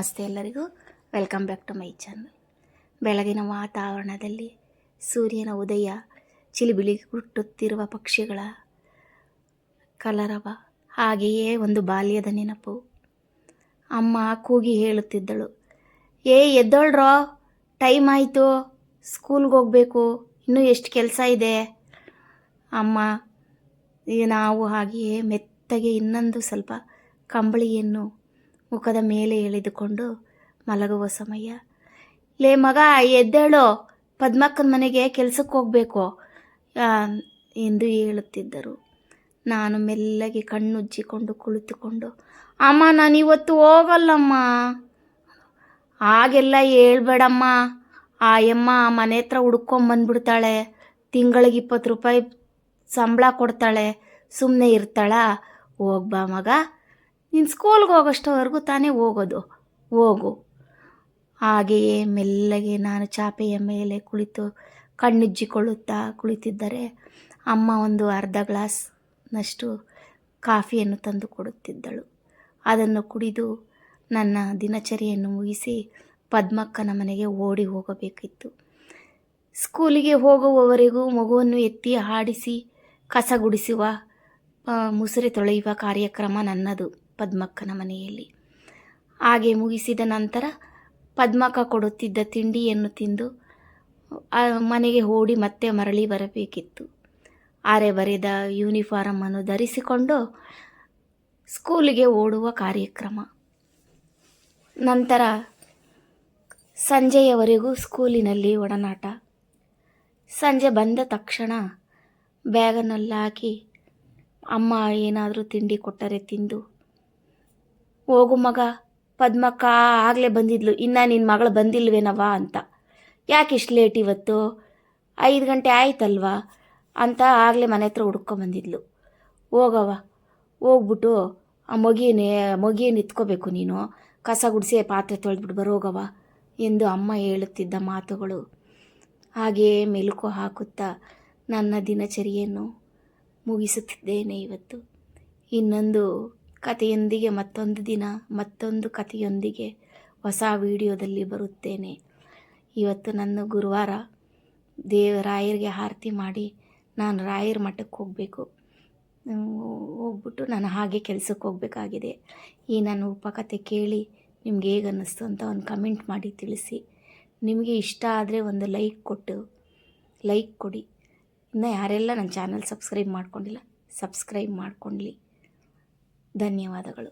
ನಮಸ್ತೆ ಎಲ್ಲರಿಗೂ, welcome back to my channel. ಬೆಳಗಿನ ವಾತಾವರಣದಲ್ಲಿ ಸೂರ್ಯನ ಉದಯ, ಚಿಲಿಬಿಲಿ ಹುಟ್ಟುತ್ತಿರುವ ಪಕ್ಷಿಗಳ ಕಲರವ, ಹಾಗೆಯೇ ಒಂದು ಬಾಲ್ಯದ ನೆನಪು. ಅಮ್ಮ ಕೂಗಿ ಹೇಳುತ್ತಿದ್ದಳು, ಎದ್ದೋಳ್ರೋ, ಟೈಮ್ ಆಯಿತು, ಸ್ಕೂಲ್ಗೆ ಹೋಗಬೇಕು, ಇನ್ನೂ ಎಷ್ಟು ಕೆಲಸ ಇದೆ. ಅಮ್ಮ ನಾವು ಹಾಗೆಯೇ ಮೆತ್ತಗೆ ಇನ್ನೊಂದು ಸ್ವಲ್ಪ ಕಂಬಳಿಯನ್ನು ಮುಖದ ಮೇಲೆ ಎಳೆದುಕೊಂಡು ಮಲಗುವ ಸಮಯ. ಲೇ ಮಗ, ಎದ್ದೇಳು, ಪದ್ಮಕ್ಕನ ಮನೆಗೆ ಕೆಲಸಕ್ಕೆ ಹೋಗಬೇಕು ಎಂದು ಹೇಳುತ್ತಿದ್ದರು. ನಾನು ಮೆಲ್ಲಗೆ ಕಣ್ಣುಜ್ಜಿಕೊಂಡು ಕುಳಿತುಕೊಂಡು, ಅಮ್ಮ ನಾನಿವತ್ತು ಹೋಗಲ್ಲಮ್ಮ. ಹಾಗೆಲ್ಲ ಹೇಳ್ಬೇಡಮ್ಮ, ಆಯಮ್ಮ ಮನೆ ಹತ್ರ ಹುಡ್ಕೊಂಬಂದ್ಬಿಡ್ತಾಳೆ, ತಿಂಗಳಿಗೆ 20 ರೂಪಾಯಿ ಸಂಬಳ ಕೊಡ್ತಾಳೆ, ಸುಮ್ಮನೆ ಇರ್ತಾಳ. ಹೋಗ್ಬಾ ಮಗ, ನೀನು ಸ್ಕೂಲ್ಗೆ ಹೋಗೋಷ್ಟವರೆಗೂ ತಾನೇ ಹೋಗೋದು, ಹೋಗು. ಹಾಗೆಯೇ ಮೆಲ್ಲಗೆ ನಾನು ಚಾಪೆಯ ಮೇಲೆ ಕುಳಿತು ಕಣ್ಣುಜ್ಜಿಕೊಳ್ಳುತ್ತಾ ಕುಳಿತಿದ್ದರೆ ಅಮ್ಮ ಒಂದು ಅರ್ಧ ಗ್ಲಾಸ್ನಷ್ಟು ಕಾಫಿಯನ್ನು ತಂದು ಕೊಡುತ್ತಿದ್ದಳು. ಅದನ್ನು ಕುಡಿದು ನನ್ನ ದಿನಚರಿಯನ್ನು ಮುಗಿಸಿ ಪದ್ಮಕ್ಕನ ಮನೆಗೆ ಓಡಿ ಹೋಗಬೇಕಿತ್ತು. ಸ್ಕೂಲಿಗೆ ಹೋಗುವವರೆಗೂ ಮಗುವನ್ನು ಎತ್ತಿ ಆಡಿಸಿ ಕಸ ಗುಡಿಸುವ, ಮುಸುರೆ ತೊಳೆಯುವ ಕಾರ್ಯಕ್ರಮ ನನ್ನದು ಪದ್ಮಕ್ಕನ ಮನೆಯಲ್ಲಿ. ಹಾಗೆ ಮುಗಿಸಿದ ನಂತರ ಪದ್ಮಕ್ಕ ಕೊಡುತ್ತಿದ್ದ ತಿಂಡಿಯನ್ನು ತಿಂದು ಮನೆಗೆ ಓಡಿ ಮತ್ತೆ ಮರಳಿ ಬರಬೇಕಿತ್ತು. ಅರೆ ಬರೆದ ಯೂನಿಫಾರಮನ್ನು ಧರಿಸಿಕೊಂಡು ಸ್ಕೂಲಿಗೆ ಓಡುವ ಕಾರ್ಯಕ್ರಮ. ನಂತರ ಸಂಜೆಯವರೆಗೂ ಸ್ಕೂಲಿನಲ್ಲಿ ಒಡನಾಟ. ಸಂಜೆ ಬಂದ ತಕ್ಷಣ ಬ್ಯಾಗನ್ನೆಲ್ಲ ಹಾಕಿ ಅಮ್ಮ ಏನಾದರೂ ತಿಂಡಿ ಕೊಟ್ಟರೆ ತಿಂದು, ಹೋಗು ಮಗ, ಪದ್ಮಕ್ಕ ಆಗಲೇ ಬಂದಿದ್ಲು, ಇನ್ನು ನಿನ್ನ ಮಗಳು ಬಂದಿಲ್ವೇನವ ಅಂತ. ಯಾಕೆ ಇಷ್ಟು ಲೇಟ್ ಇವತ್ತು, 5 ಗಂಟೆ ಆಯ್ತಲ್ವಾ ಅಂತ ಆಗಲೇ ಮನೆ ಹತ್ರ ಹುಡ್ಕೊಂಬಂದಿದ್ಲು. ಹೋಗವ, ಹೋಗ್ಬಿಟ್ಟು ಆ ಮೊಗಿಯನ್ನು ಎತ್ಕೋಬೇಕು ನೀನು, ಕಸ ಗುಡಿಸಿ ಪಾತ್ರೆ ತೊಳೆದ್ಬಿಟ್ಟು ಬರೋಗವ ಎಂದು ಅಮ್ಮ ಹೇಳುತ್ತಿದ್ದ ಮಾತುಗಳು. ಹಾಗೆಯೇ ಮೆಲುಕು ಹಾಕುತ್ತಾ ನನ್ನ ದಿನಚರಿಯನ್ನು ಮುಗಿಸುತ್ತಿದ್ದೇನೆ. ಇವತ್ತು ಇನ್ನೊಂದು ಕಥೆಯೊಂದಿಗೆ, ಮತ್ತೊಂದು ದಿನ ಮತ್ತೊಂದು ಕಥೆಯೊಂದಿಗೆ ಹೊಸ ವಿಡಿಯೋದಲ್ಲಿ ಬರುತ್ತೇನೆ. ಇವತ್ತು ನನ್ನ ಗುರುವಾರ, ರಾಯರಿಗೆ ಆರತಿ ಮಾಡಿ ನಾನು ರಾಯರ ಮಠಕ್ಕೆ ಹೋಗಬೇಕು. ಹೋಗ್ಬಿಟ್ಟು ನಾನು ಹಾಗೆ ಕೆಲಸಕ್ಕೆ ಹೋಗಬೇಕಾಗಿದೆ. ಈ ನನ್ನ ಉಪಕಥೆ ಕೇಳಿ ನಿಮ್ಗೆ ಹೇಗೆ ಅನ್ನಿಸ್ತು ಅಂತ ಒಂದು ಕಮೆಂಟ್ ಮಾಡಿ ತಿಳಿಸಿ. ನಿಮಗೆ ಇಷ್ಟ ಆದರೆ ಒಂದು ಲೈಕ್ ಕೊಡಿ. ಇನ್ನು ಯಾರೆಲ್ಲ ನನ್ನ ಚಾನಲ್ ಸಬ್ಸ್ಕ್ರೈಬ್ ಮಾಡ್ಕೊಂಡಿಲ್ಲ, ಸಬ್ಸ್ಕ್ರೈಬ್ ಮಾಡ್ಕೊಳ್ಳಿ. ಧನ್ಯವಾದಗಳು.